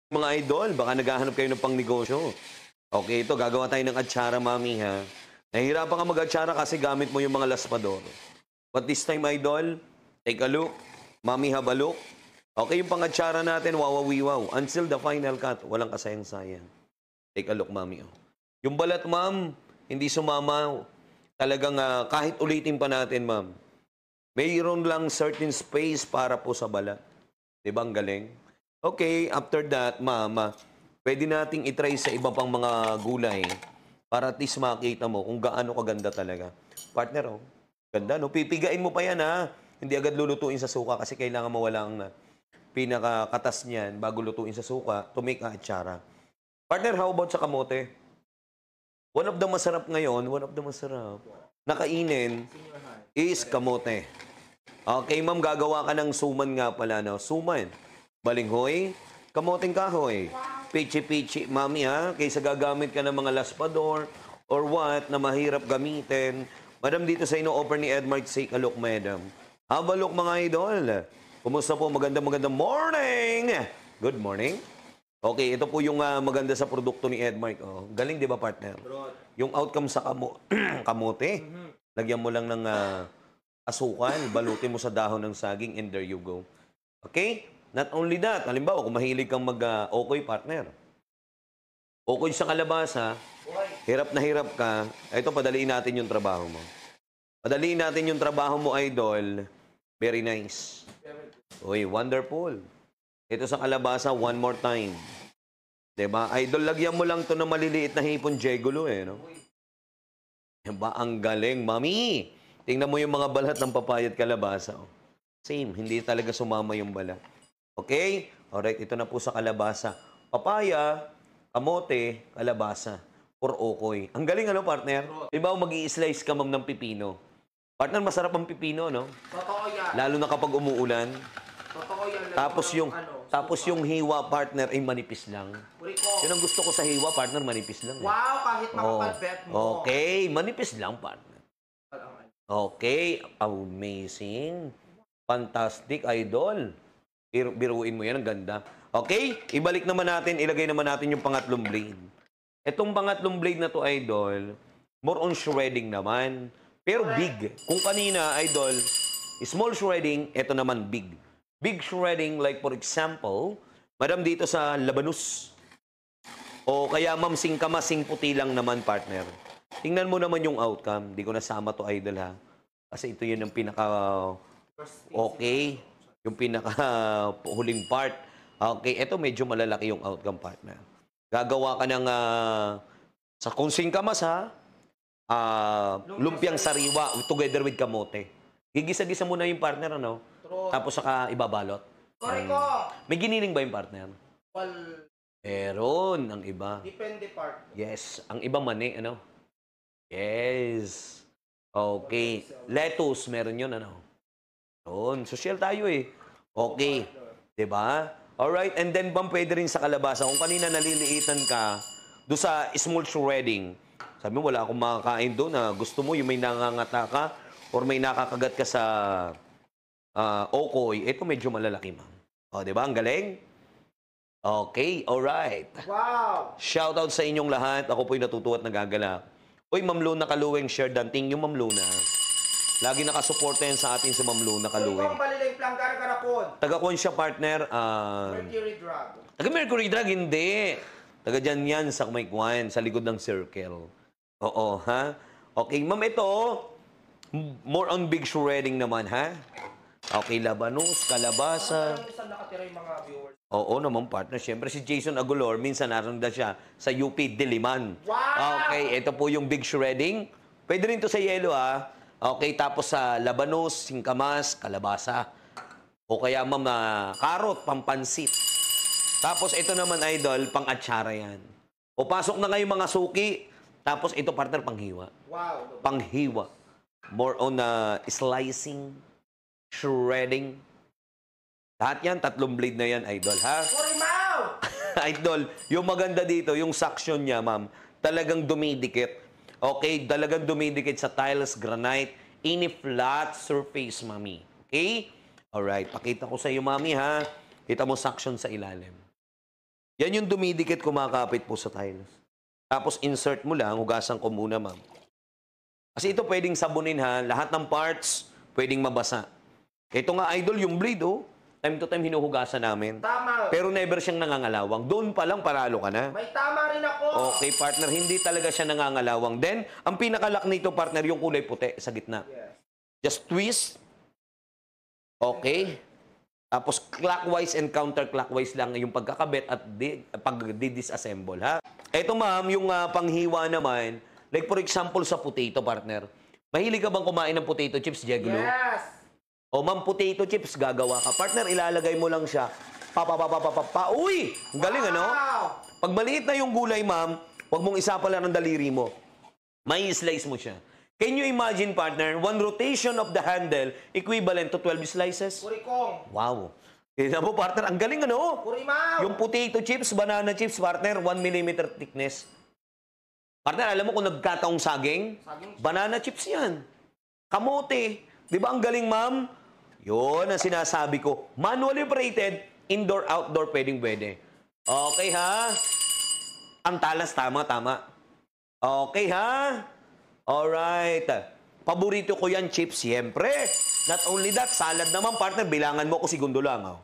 Mga idol, baka naghahanap kayo ng pangnegosyo. Okay, ito, gagawa tayo ng atsara, mami, ha? Nahihirapan ka mag-atsara kasi gamit mo yung mga laspador. But this time, idol, take a look. Mami, have a look. Okay, yung pang-atsara natin, wawawiwaw. Until the final cut, walang kasayang-sayang. Take a look, mami. Oh. Yung balat, ma'am, hindi sumama. Talagang kahit ulitin pa natin, ma'am. Mayroon lang certain space para po sa balat. Diba ang galing? Okay, after that, ma'am, pwede nating itry sa iba pang mga gulay para at least makita mo kung gaano kaganda talaga. Partner, oh, ganda, no? Pipigain mo pa yan, ha? Hindi agad lulutuin sa suka kasi kailangan mawala ang pinakakatas niyan bago lutuin sa suka to make a atsara. Partner, how about sa kamote? One of the masarap ngayon, one of the masarap nakainin is kamote. Okay, ma'am, gagawa ka ng suman nga pala, no? Suman. Balinghoy, kamoting kahoy. Pichi-pichi, mami, ha? Kaysa gagamit ka ng mga laspador or what na mahirap gamitin. Madam, dito sa ino-offer ni Edmark, take a look, madam. Have a look, mga idol. Kumusta po? Magandang morning! Good morning. Okay, ito po yung maganda sa produkto ni Edmark. Oh, galing, di ba, partner? Yung outcome sa kamote, lagyan mo lang ng asukal, balutin mo sa dahon ng saging, and there you go. Okay? Not only that, halimbawa, kung mahilig kang mag-okoy, partner. Okoy sa kalabasa, hirap na hirap ka, ito, padaliin natin yung trabaho mo. Padaliin natin yung trabaho mo, idol. Very nice. Uy, wonderful. Ito sa kalabasa, one more time. Diba? Idol, lagyan mo lang to na maliliit na hipon jegulo, eh, no? Diba? Ang galing, mami! Tingnan mo yung mga balat ng papaya at kalabasa. Oh. Same, hindi talaga sumama yung balat. Okay? Alright, ito na po sa kalabasa. Papaya, kamote, kalabasa, or okoy. Ang galing, ano, partner? Diba, mag-i-slice ka, ma'am, ng pipino. Partner, masarap ang pipino, no? Totoo yan. Lalo na kapag umuulan. Totoo yan. Tapos yung hiwa, partner, ay manipis lang. Rico. Yun ang gusto ko sa hiwa, partner, manipis lang. Eh. Wow, kahit makapal-bet mo. Okay, manipis lang, partner. Okay, amazing. Fantastic, idol. Biruin mo yan, ang ganda. Okay, ibalik naman natin, ilagay naman natin yung pangatlong blade. Itong pangatlong blade na to, idol, more on shredding naman. Pero big. Kung kanina, idol, small shredding, ito naman big. Big shredding, like for example, madam dito sa labanus. O kaya ma'am singkamasing puti lang naman, partner. Tingnan mo naman yung outcome. Di ko nasama to, idol, ha? Kasi ito yun ang pinaka okay. Yung pinaka huling part. Okay, ito medyo malalaki yung outcome, partner. Gagawa ka ng sa kung singkamas, ha? Lumpiang sariwa together with kamote. Gigisa-gisa mo na yung partner, ano? Tapos saka ibabalot. Koreko! May giniling ba yung partner? Well, Meron, ang iba. depende part. Yes, ang iba mani, ano? Yes. Okay. Lettuce, meron yun, ano? Yun, social tayo eh. Okay. Diba? Alright, and then bang pwede rin sa kalabasa. Kung kanina naliliitan ka, doon sa small shredding, sabi mo, wala akong makakain doon na gusto mo, yung may nangangata ka, or may nakakagat ka sa okoy, ito medyo malalaki, ma'am. O, diba? Ang galing? Okay, alright. Wow! Shoutout sa inyong lahat. Ako po'y natutuwa at nagagalak. Uy, Ma'am Luna Kaluweng, share danting yung Ma'am Luna. Lagi nakasuporta yan sa atin si Ma'am Luna Koreko Kaluweng. ang balilay planggar karapon. Taga-kuwan siya, partner. Mercury drug. Taga-Mercury Drug, hindi. Taga dyan yan sa may kwan, sa likod ng circle. Oo, ha? Okay, ma'am, ito, more on big shredding naman, ha? Okay, labanus, kalabasa. Parang isang nakatira yung mga viewers. Oo naman, partner. Siyempre, si Jason Agulor, minsan naroon siya sa UP Diliman. Wow! Okay, ito po yung big shredding. Pwede rin to sa yelo, ha? Okay, tapos sa labanos, singkamas, kalabasa. O kaya, ma'am, karot, pampansit. Tapos, ito naman, idol, pang-atsara yan. O pasok na ngayon mga suki. Tapos, ito, partner, panghiwa. Wow! Panghiwa. More on slicing, shredding. Lahat yan, tatlong blade na yan, idol, ha? Korimaw! Idol, yung maganda dito, yung suction niya, ma'am, talagang dumidikit. Okay, talagang dumidikit sa tiles, granite, any flat surface, mami. Okay? Alright, pakita ko sa iyo, mami, ha? Kita mo suction sa ilalim. Yan yung dumidikit, kumakapit po sa tiles. Tapos insert mo lang, hugasan ko muna, ma'am. Kasi ito pwedeng sabunin, ha. Lahat ng parts pwedeng mabasa. Ito nga, idol, yung bleed, oh. Time to time hinuhugasan namin. Tama. Pero never siyang nangangalawang. Doon pa lang, paralo ka na. May tama rin ako. Okay, partner, hindi talaga siya nangangalawang. Then, ang pinakalak nito, partner, yung kulay puti sa gitna. Yes. Just twist. Okay. Tapos clockwise and counterclockwise lang yung pagkakabit at pag-disassemble, ha? Ito, ma'am, yung panghiwa naman, like for example sa potato, partner. Mahilig ka bang kumain ng potato chips, Jegulo? Yes. O ma'am, potato chips, gagawa ka. Partner, ilalagay mo lang siya. Uy! Ang galing, ano? Wow. Pag maliit na yung gulay, ma'am, huwag mong isapalan ng daliri mo. May slice mo siya. Can you imagine, partner, one rotation of the handle equivalent to 12 slices? Kurikong. Wow. Kaya mo, partner, ang galing, ano? Kurimaw. Yung potato chips, banana chips, partner, 1 millimeter thickness. Partner, alam mo kung nagkataong saging? Banana chips yan. Kamote. Di ba ang galing, ma'am? Yun ang sinasabi ko. Manually operated, indoor, outdoor, pwede. Okay, ha? Ang talas, tama. Okay, ha? Alright. Paborito ko yan, chips, siyempre. Not only that, salad naman, partner. Bilangan mo ko segundo lang. Oh.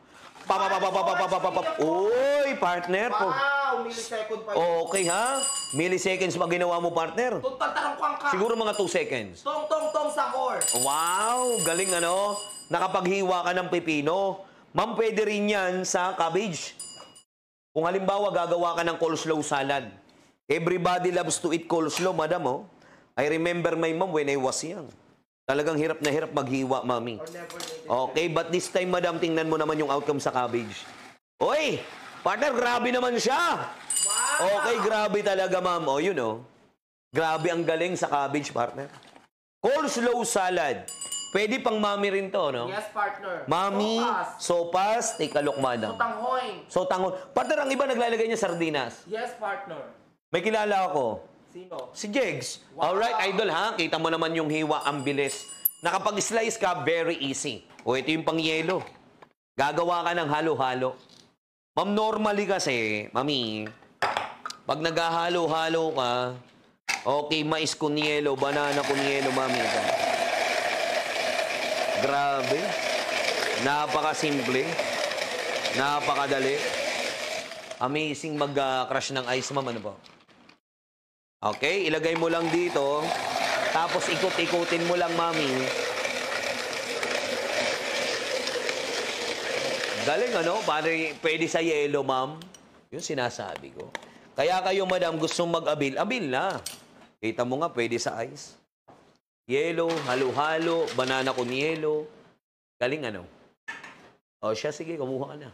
Uy, partner. Wow, millisecond pa yun. Okay, ha? Milliseconds pa ginawa mo, partner. Tutantarang kwang ka. Siguro mga 2 seconds. Tong sa horse. Wow, galing, ano? Nakapaghiwa ka ng pipino. Ma'am, pwede rin yan sa cabbage. Kung halimbawa, gagawa ka ng coleslaw salad. Everybody loves to eat coleslaw, madam, oh. I remember my mom when I was young. Talagang hirap na hirap maghiwa, mami. Or never made it. Okay, but this time, madam, tingnan mo naman yung outcome sa cabbage. Oy, partner, grabe naman siya. Wow. Okay, grabe talaga, ma'am. O, yun, oh. Grabe ang galing sa cabbage, partner. Coleslaw salad. Pwede pang mami rin to, no? Yes, partner. Mami, Sopas. sopas, take a look, madam. Sotanghoy. So, tangon. Partner, ang iba naglalagay niya sardinas. Yes, partner. May kilala ako. Sino? Si Jegs. Wow. Alright, idol, ha? Kita mo naman yung hiwa, ang bilis. Nakapag-slice ka, very easy. O, ito yung pang-yelo. Gagawa ka ng halo-halo. Ma'am, normally kasi, mami, pag naghahalo-halo ka, okay, mais con yelo, banana con yelo, mami. Ito. Grabe. Napakasimple. Napakadali. Amazing mag-crush ng ice, ma'am. Ano po? Okay, ilagay mo lang dito. Tapos ikot-ikutin mo lang, mami. Galing, ano? Pwede sa yelo, ma'am. Yung sinasabi ko. Kaya kayo, madam, gustong mag-abil, abil na. Kita mo nga, pwede sa ice. Yelo, halo-halo, banana con yelo. Galing, ano? O siya, sige, kumuha ka na.